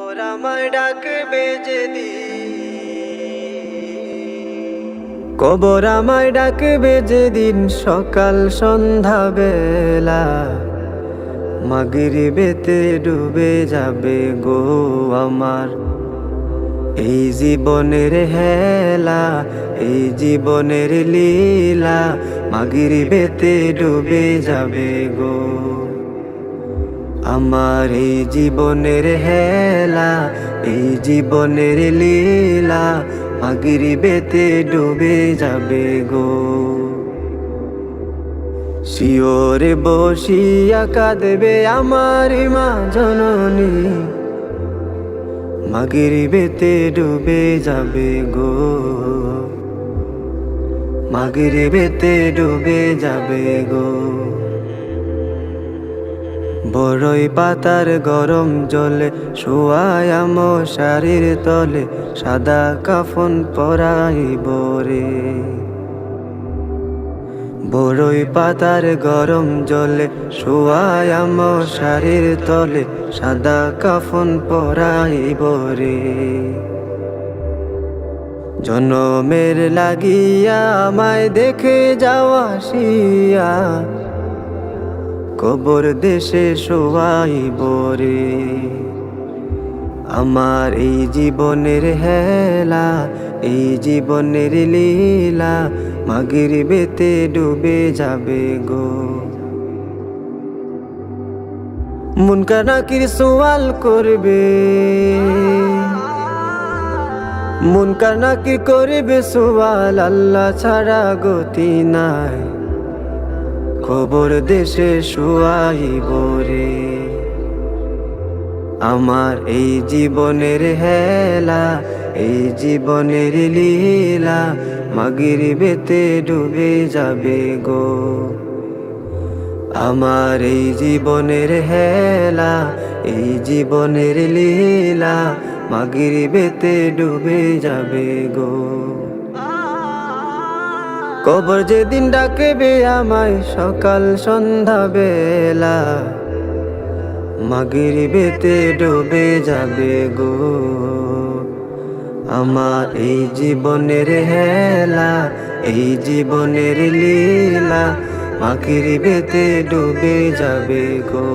কবর আমায় ডাকবে যেদিন, কবর আমায় ডাকবে যেদিন সকাল সন্ধ্যা বেলা, মাগরিবেতে ডুবে যাবে গো আমার এই জীবনের হেলা, এই জীবনের লীলা, মাগরিবেতে ডুবে যাবে গো আমার এই জীবনের হেলা, এই জীবনের লীলা, মাগরিবেতে ডুবে যাবে গো। শিওরে বসিয়া কাঁদবে আমার মা জননী, মাগরিবেতে ডুবে যাবে গো, মাগরিবেতে ডুবে যাবে গো। বড়ই পাতার গরম জলে শোয়ায়া মশারির তলে, সাদা কাফন পরাইব রে। বড়ই পাতার গরম জলে শোয়ায়া মশারির তলে, সাদা কাফন পরাইব রে। জনমের লাগিয়া আমায় দেখে যাওয়া আসিয়া, কবর দেশে শোয়াইব রে। আমার এই জীবনের হেলা, এই জীবনের লীলা, মাগরিবেতে ডুবে যাবে গো। মুনকার নাকির সওয়াল করবে, মুনকার নাকির করবে সওয়াল, আল্লাহ ছাড়া গতি নাই, কবর দেশে শোয়াইব রে। আমার এই জীবনের হেলা, এই জীবনের লীলা, মাগরিবেতে ডুবে যাবে গো। আমার এই জীবনের হেলা, এই জীবনের লীলা, মাগরিবেতে ডুবে যাবে গো। কবর যেদিন ডাকবে আমায় সকাল সন্ধ্যা বেলা, মাগরিবেতে ডুবে যাবে গো। আমার এই জীবনের হেলা, এই জীবনের লীলা, মাগরিবেতে ডুবে যাবে গো।